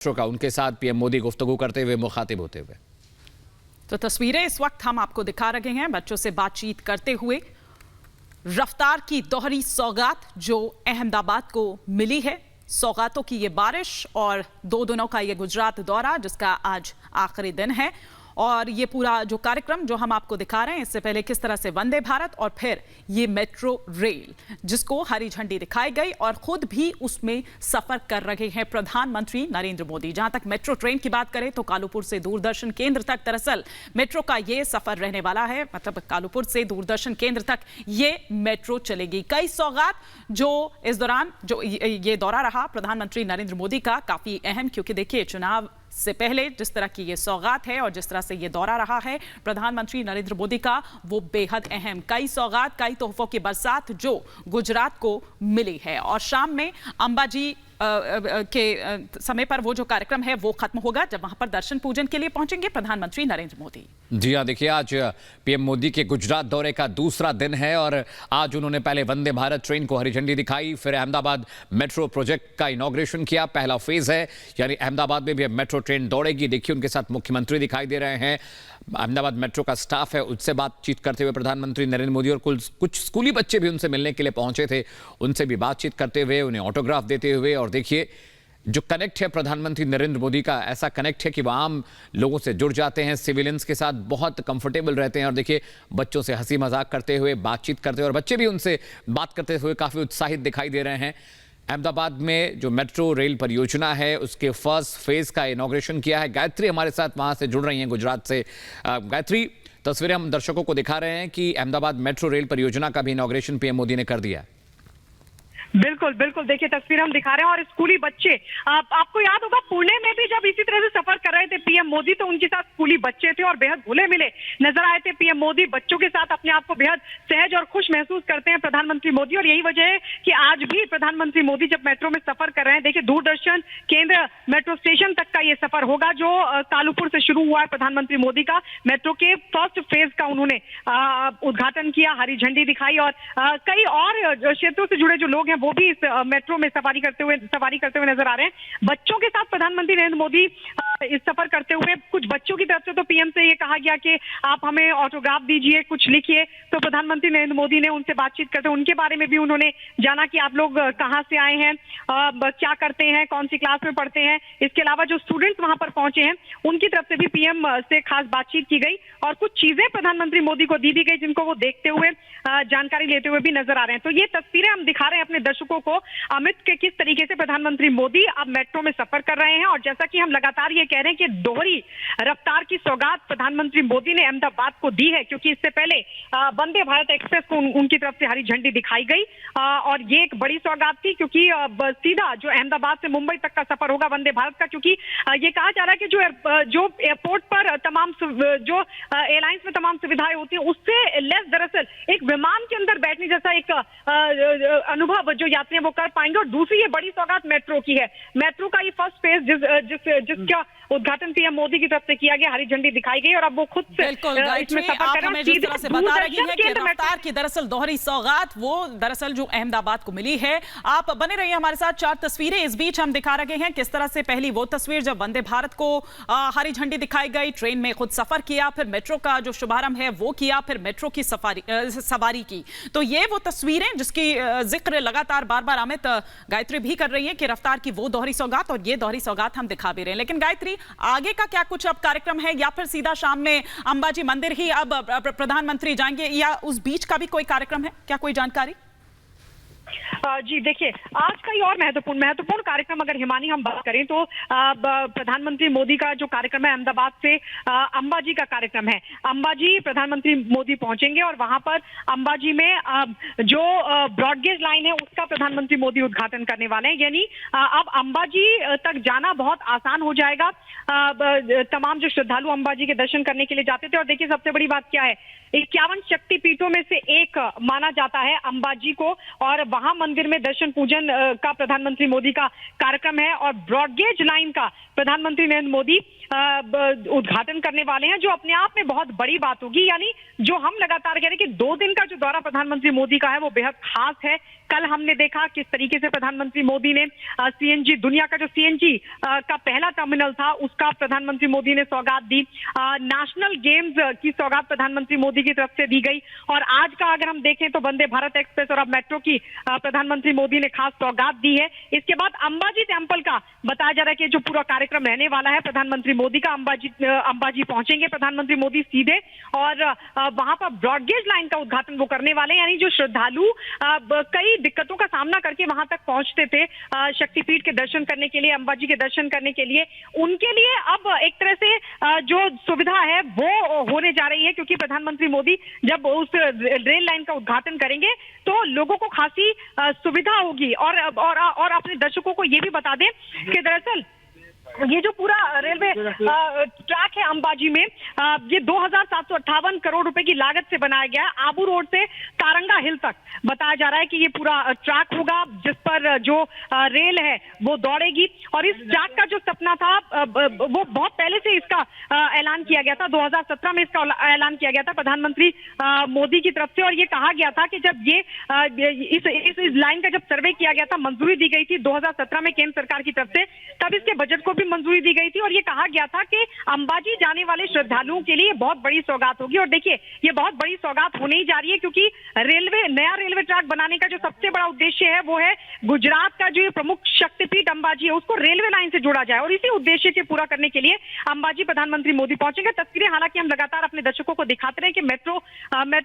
का उनके साथ पीएम मोदी गुफ्तगू करते हुए, मुखातिब होते हुए। तो तस्वीरें इस वक्त हम आपको दिखा रहे हैं बच्चों से बातचीत करते हुए। रफ्तार की दोहरी सौगात जो अहमदाबाद को मिली है, सौगातों की ये बारिश और 2 दिनों का ये गुजरात दौरा जिसका आज आखिरी दिन है। और ये पूरा जो कार्यक्रम जो हम आपको दिखा रहे हैं, इससे पहले किस तरह से वंदे भारत और फिर ये मेट्रो रेल जिसको हरी झंडी दिखाई गई और खुद भी उसमें सफर कर रहे हैं प्रधानमंत्री नरेंद्र मोदी। जहां तक मेट्रो ट्रेन की बात करें तो कालूपुर से दूरदर्शन केंद्र तक दरअसल मेट्रो का ये सफर रहने वाला है। मतलब कालूपुर से दूरदर्शन केंद्र तक ये मेट्रो चलेगी। कई सौगात जो इस दौरान जो ये दौरा रहा प्रधानमंत्री नरेंद्र मोदी का काफी अहम, क्योंकि देखिए चुनाव से पहले जिस तरह की ये सौगात है और जिस तरह से ये दौरा रहा है प्रधानमंत्री नरेंद्र मोदी का, वो बेहद अहम। कई सौगात, कई तोहफों की बरसात जो गुजरात को मिली है। और शाम में अंबाजी के समय पर वो जो कार्यक्रम है वो खत्म होगा जब वहां पर दर्शन पूजन के लिए पहुंचेंगे प्रधानमंत्री नरेंद्र मोदी। जी हाँ, देखिए आज पीएम मोदी के गुजरात दौरे का दूसरा दिन है और आज उन्होंने पहले वंदे भारत ट्रेन को हरी झंडी दिखाई, फिर अहमदाबाद मेट्रो प्रोजेक्ट का इनॉग्रेशन किया। पहला फेज है, यानी अहमदाबाद में भी अब मेट्रो ट्रेन दौड़ेगी। देखिए उनके साथ मुख्यमंत्री दिखाई दे रहे हैं, अहमदाबाद मेट्रो का स्टाफ है, उससे बातचीत करते हुए प्रधानमंत्री नरेंद्र मोदी। और कुछ स्कूली बच्चे भी उनसे मिलने के लिए पहुंचे थे, उनसे भी बातचीत करते हुए, उन्हें ऑटोग्राफ देते हुए। और देखिए जो कनेक्ट है प्रधानमंत्री नरेंद्र मोदी का, ऐसा कनेक्ट है कि वो आम लोगों से जुड़ जाते हैं, सिविलियंस के साथ बहुत कंफर्टेबल रहते हैं। और देखिए बच्चों से हंसी मजाक करते हुए, बातचीत करते हुए, और बच्चे भी उनसे बात करते हुए काफी उत्साहित दिखाई दे रहे हैं। अहमदाबाद में जो मेट्रो रेल परियोजना है उसके फर्स्ट फेज का इनॉग्रेशन किया है। गायत्री हमारे साथ वहां से जुड़ रही हैं गुजरात से। गायत्री, तस्वीरें हम दर्शकों को दिखा रहे हैं कि अहमदाबाद मेट्रो रेल परियोजना का भी इनॉग्रेशन पीएम मोदी ने कर दिया है। बिल्कुल बिल्कुल, देखिए तस्वीर हम दिखा रहे हैं। और स्कूली बच्चे, आपको याद होगा पुणे में भी जब इसी तरह से सफर कर रहे थे पीएम मोदी तो उनके साथ स्कूली बच्चे थे और बेहद घुले मिले नजर आए थे पीएम मोदी। बच्चों के साथ अपने आप को बेहद सहज और खुश महसूस करते हैं प्रधानमंत्री मोदी। और यही वजह है कि आज भी प्रधानमंत्री मोदी जब मेट्रो में सफर कर रहे हैं, देखिए दूरदर्शन केंद्र मेट्रो स्टेशन तक का ये सफर होगा जो कालूपुर से शुरू हुआ है प्रधानमंत्री मोदी का। मेट्रो के फर्स्ट फेज का उन्होंने उद्घाटन किया, हरी झंडी दिखाई। और कई और क्षेत्रों से जुड़े जो लोग हैं वो भी इस मेट्रो में सवारी करते हुए नजर आ रहे हैं। बच्चों के साथ प्रधानमंत्री नरेंद्र मोदी इस सफर करते हुए, कुछ बच्चों की तरफ से तो पीएम से ये कहा गया कि आप हमें ऑटोग्राफ दीजिए, कुछ लिखिए। तो प्रधानमंत्री नरेंद्र मोदी ने उनसे बातचीत करते हुए उनके बारे में भी उन्होंने जाना कि आप लोग कहां से आए हैं, क्या करते हैं, कौन सी क्लास में पढ़ते हैं। इसके अलावा जो स्टूडेंट्स वहां पर पहुंचे हैं उनकी तरफ से भी पीएम से खास बातचीत की गई और कुछ चीजें प्रधानमंत्री मोदी को दी गई जिनको वो देखते हुए, जानकारी लेते हुए भी नजर आ रहे हैं। तो ये तस्वीरें हम दिखा रहे हैं अपने दर्शकों को अमित के किस तरीके से प्रधानमंत्री मोदी अब मेट्रो में सफर कर रहे हैं। और जैसा कि हम लगातार ये कह रहे हैं कि दोहरी रफ्तार की सौगात प्रधानमंत्री मोदी ने अहमदाबाद को दी है, क्योंकि इससे पहले वंदे भारत एक्सप्रेस को उनकी तरफ से हरी झंडी दिखाई गई। और ये एक बड़ी सौगात थी क्योंकि सीधा जो अहमदाबाद से मुंबई तक का सफर होगा वंदे भारत का, क्योंकि ये कहा जा रहा है कि जो एयरपोर्ट पर तमाम जो एयरलाइंस में तमाम सुविधाएं होती है उससे लेस दरअसल एक विमान के अंदर बैठने जैसा एक अनुभव जो यात्री वो कर पाएंगे। और दूसरी ये बड़ी सौगात मेट्रो की है। मेट्रो का ये फर्स्ट फेज जिसका उद्घाटन पीएम मोदी की तरफ से किया गया, हरी झंडी दिखाई गई और अब वो खुद से इसमें सफर कर रहे हैं। जिस तरह से बता रही हैं कि रफ्तार की दरअसल दोहरी सौगात वो दरअसल जो अहमदाबाद को मिली है। आप बने रहिए हमारे साथ। 4 तस्वीरें इस बीच हम दिखा रहे हैं किस तरह से पहली वो तस्वीर जब वंदे भारत को हरी झंडी दिखाई गई, ट्रेन में खुद सफर किया, फिर मेट्रो का जो शुभारंभ है वो किया, फिर मेट्रो की सवारी की। तो ये वो तस्वीरें जिसकी जिक्र लगातार बार बार अमित गायत्री भी कर रही है कि रफ्तार की वो दोहरी सौगात और ये दोहरी सौगात हम दिखा भी रहे हैं। लेकिन गायत्री, आगे का क्या कुछ अब कार्यक्रम है या फिर सीधा शाम में अंबाजी मंदिर ही अब प्रधानमंत्री जाएंगे या उस बीच का भी कोई कार्यक्रम है, क्या कोई जानकारी? जी देखिए, आज का ही और महत्वपूर्ण कार्यक्रम अगर हिमानी हम बात करें तो प्रधानमंत्री मोदी का जो कार्यक्रम है अहमदाबाद से अंबाजी का कार्यक्रम है। अंबाजी प्रधानमंत्री मोदी पहुंचेंगे और वहां पर अंबाजी में जो ब्रॉडगेज लाइन है उसका प्रधानमंत्री मोदी उद्घाटन करने वाले हैं। यानी अब अंबाजी तक जाना बहुत आसान हो जाएगा। तमाम जो श्रद्धालु अंबाजी के दर्शन करने के लिए जाते थे। और देखिए सबसे बड़ी बात क्या है, 51 शक्तिपीठों में से एक माना जाता है अंबाजी को और वहां मंदिर में दर्शन पूजन का प्रधानमंत्री मोदी का कार्यक्रम है। और ब्रॉडगेज लाइन का प्रधानमंत्री नरेंद्र मोदी उद्घाटन करने वाले हैं, जो अपने आप में बहुत बड़ी बात होगी। यानी जो हम लगातार कह रहे हैं कि 2 दिन का जो दौरा प्रधानमंत्री मोदी का है वो बेहद खास है। कल हमने देखा किस तरीके से प्रधानमंत्री मोदी ने सीएनजी, दुनिया का जो सीएनजी का पहला टर्मिनल था उसका प्रधानमंत्री मोदी ने सौगात दी। नेशनल गेम्स की सौगात प्रधानमंत्री मोदी की तरफ से दी गई। और आज का अगर हम देखें तो वंदे भारत एक्सप्रेस और अब मेट्रो की प्रधानमंत्री मोदी ने खास सौगात दी है। इसके बाद अंबाजी टेम्पल का बताया जा रहा है कि जो पूरा कार्यक्रम रहने वाला है प्रधानमंत्री मोदी का, अंबाजी पहुंचेंगे प्रधानमंत्री मोदी सीधे और वहां पर ब्रॉडगेज लाइन का उद्घाटन वो करने वाले हैं। यानी जो श्रद्धालु कई दिक्कतों का सामना करके वहां तक पहुंचते थे शक्तिपीठ के दर्शन करने के लिए, अंबाजी के दर्शन करने के लिए, उनके लिए अब एक तरह से जो सुविधा है वो होने जा रही है, क्योंकि प्रधानमंत्री मोदी जब उस रेल लाइन का उद्घाटन करेंगे तो लोगों को खासी सुविधा होगी। और अपने दर्शकों को ये भी बता दें कि दरअसल ये जो पूरा रेलवे ट्रैक है अंबाजी में, ये 2758 करोड़ रुपए की लागत से बनाया गया है। आबू रोड से तारंगा हिल तक बताया जा रहा है कि ये पूरा ट्रैक होगा जिस पर जो रेल है वो दौड़ेगी। और इस ट्रैक का जो सपना था वो बहुत पहले से इसका ऐलान किया गया था, 2017 में इसका ऐलान किया गया था प्रधानमंत्री मोदी की तरफ से। और ये कहा गया था कि जब ये इस लाइन का जब सर्वे किया गया था, मंजूरी दी गई थी 2017 में केंद्र सरकार की तरफ से, तब इसके बजट को भी मंजूरी दी गई थी। और ये कहा गया था कि अंबाजी जाने वाले श्रद्धालुओं के लिए बहुत बड़ी सौगात होगी। और देखिए ये बहुत बड़ी सौगात होने ही जा रही है, क्योंकि नया रेलवे ट्रैक बनाने का जो सबसे बड़ा उद्देश्य है वो है गुजरात का जो प्रमुख शक्तिपीठ अंबाजी है उसको रेलवे लाइन से जोड़ा जाए। और इसी उद्देश्य से पूरा करने के लिए अंबाजी प्रधानमंत्री मोदी पहुंचेंगे। तस्वीरें हालांकि हम लगातार अपने दर्शकों को दिखाते रहे कि मेट्रो